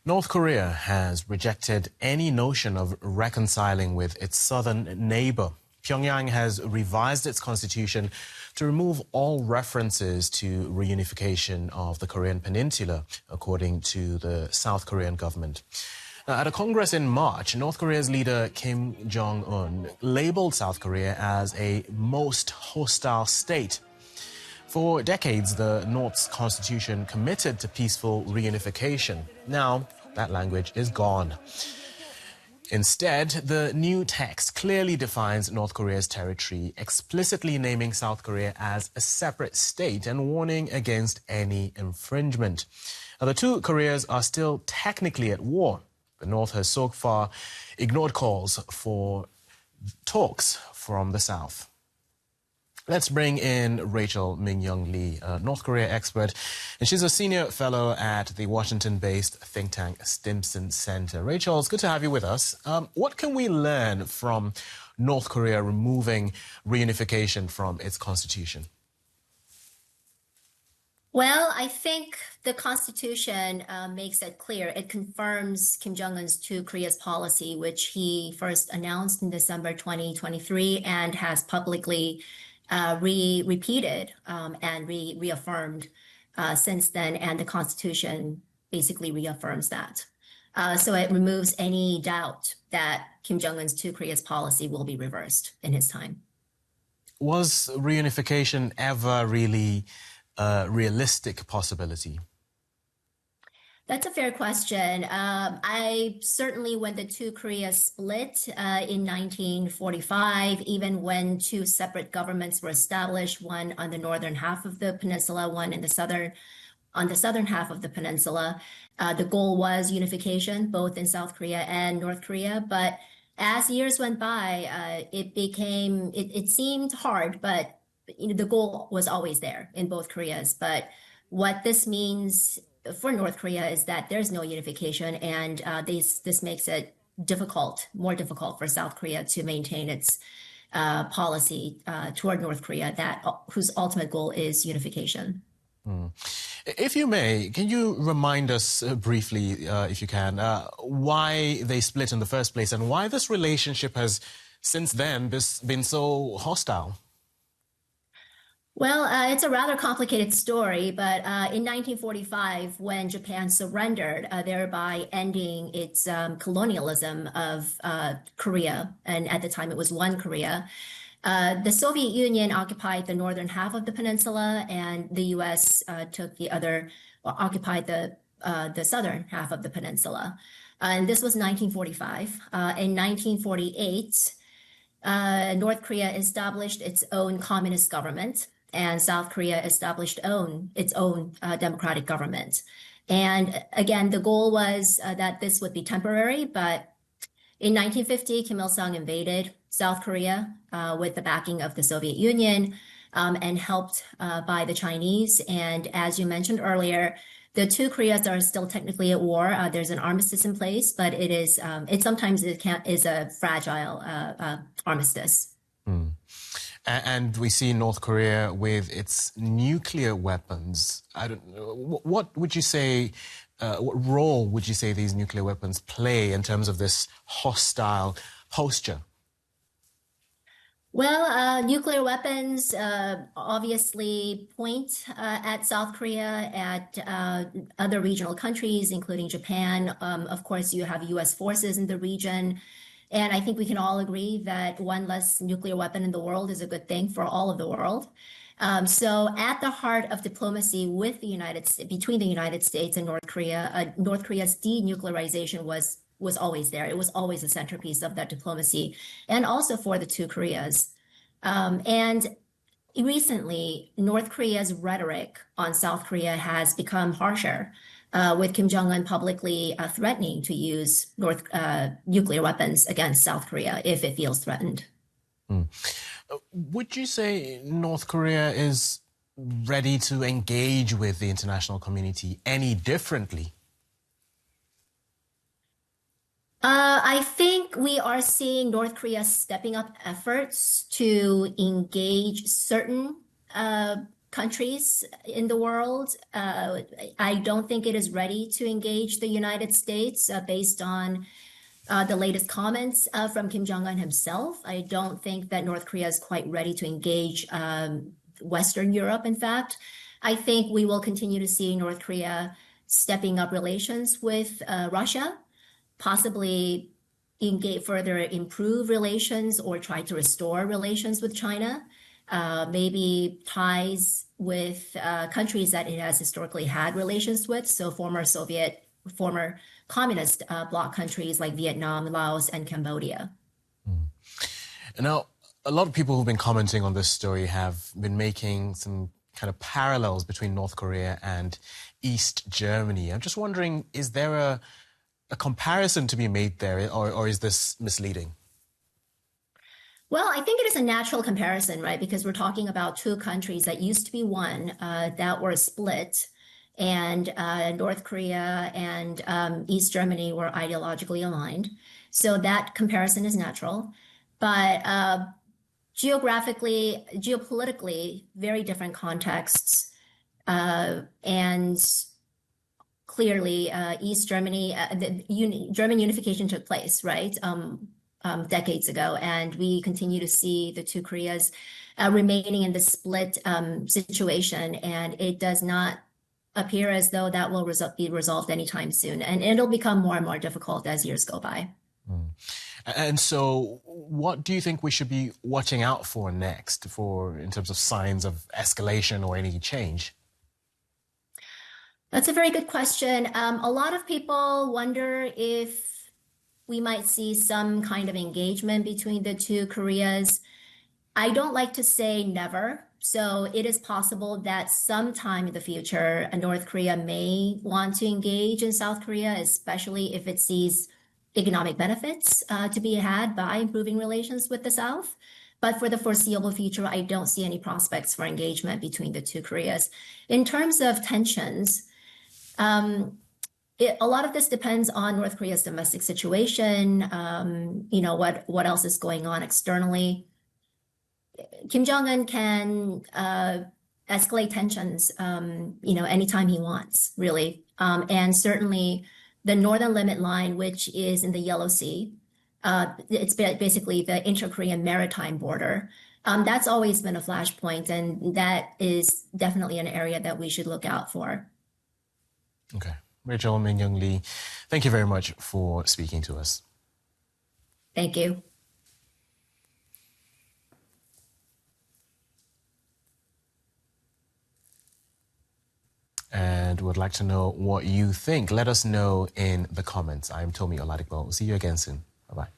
North Korea has rejected any notion of reconciling with its southern neighbor. Pyongyang has revised its constitution to remove all references to reunification of the Korean peninsula, according to the South Korean government. Now, at a Congress in March, North Korea's leader Kim Jong Un labeled South Korea as a most hostile state. For decades, the North's constitution committed to peaceful reunification. Now, that language is gone. Instead, the new text clearly defines North Korea's territory, explicitly naming South Korea as a separate state and warning against any infringement. Now, the two Koreas are still technically at war. The North has so far ignored calls for talks from the South. Let's bring in Rachel Minyoung Lee, a North Korea expert, and she's a senior fellow at the Washington-based think tank Stimson Center. Rachel, it's good to have you with us. What can we learn from North Korea removing reunification from its constitution? Well, I think the Constitution makes it clear. It confirms Kim Jong-un's two Koreas policy, which he first announced in December 2023 and has publicly repeated and reaffirmed since then, and the Constitution basically reaffirms that. So it removes any doubt that Kim Jong-un's two Koreas policy will be reversed in his time. Was reunification ever really a realistic possibility? That's a fair question. I certainly, when the two Koreas split in 1945, even when two separate governments were established, one on the northern half of the peninsula, one in the on the southern half of the peninsula, the goal was unification, both in South Korea and North Korea. But as years went by, it seemed hard, but the goal was always there in both Koreas. But what this means for North Korea is that there's no unification, and this makes it more difficult for South Korea to maintain its policy toward North Korea, whose ultimate goal is unification. If you may, can you remind us briefly, if you can, why they split in the first place and why this relationship has since then been so hostile? Well, it's a rather complicated story, but in 1945, when Japan surrendered, thereby ending its colonialism of Korea, and at the time it was one Korea, the Soviet Union occupied the northern half of the peninsula, and the U.S. occupied the southern half of the peninsula. And this was 1945. In 1948, North Korea established its own communist government, and South Korea established its own democratic government. And again, the goal was that this would be temporary, but in 1950, Kim Il-sung invaded South Korea with the backing of the Soviet Union and helped by the Chinese. And as you mentioned earlier, the two Koreas are still technically at war. There's an armistice in place, but it sometimes is a fragile armistice. And we see North Korea with its nuclear weapons. I don't know, what would you say, what role would you say these nuclear weapons play in terms of this hostile posture? Well, nuclear weapons obviously point at South Korea, at other regional countries, including Japan. Of course, you have U.S. forces in the region. And I think we can all agree that one less nuclear weapon in the world is a good thing for all of the world. So at the heart of diplomacy between the United States and North Korea, North Korea's denuclearization was always there. It was always a centerpiece of that diplomacy, and also for the two Koreas. And recently, North Korea's rhetoric on South Korea has become harsher, with Kim Jong-un publicly threatening to use nuclear weapons against South Korea if it feels threatened. Would you say North Korea is ready to engage with the international community any differently? I think we are seeing North Korea stepping up efforts to engage certain countries in the world. I don't think it is ready to engage the United States based on the latest comments from Kim Jong Un himself. I don't think that North Korea is quite ready to engage Western Europe, in fact. I think we will continue to see North Korea stepping up relations with Russia, possibly further improve relations or try to restore relations with China, maybe ties with countries that it has historically had relations with, so former communist bloc countries like Vietnam, Laos, and Cambodia. Now, a lot of people who've been commenting on this story have been making some kind of parallels between North Korea and East Germany. I'm just wondering, is there a comparison to be made there, or is this misleading? Well, I think it is a natural comparison, right? Because we're talking about two countries that used to be one that were split, and North Korea and East Germany were ideologically aligned. So that comparison is natural. But geographically, geopolitically, very different contexts. And clearly, East Germany, German unification took place, right? Decades ago, and we continue to see the two Koreas remaining in the split situation, and it does not appear as though that will be resolved anytime soon, and it'll become more and more difficult as years go by. And so, what do you think we should be watching out for next, in terms of signs of escalation or any change? That's a very good question. A lot of people wonder if we might see some kind of engagement between the two Koreas. I don't like to say never. So it is possible that sometime in the future, North Korea may want to engage in South Korea, especially if it sees economic benefits to be had by improving relations with the South. But for the foreseeable future, I don't see any prospects for engagement between the two Koreas. In terms of tensions, a lot of this depends on North Korea's domestic situation, what else is going on externally. Kim Jong Un can escalate tensions, anytime he wants, really. And certainly the northern limit line, which is in the Yellow Sea, it's basically the inter-Korean maritime border. That's always been a flashpoint, and that is definitely an area that we should look out for. Okay. Rachel Minyoung Lee, thank you very much for speaking to us. Thank you. And would like to know what you think. Let us know in the comments. I'm Tomi Oladipo. See you again soon. Bye-bye.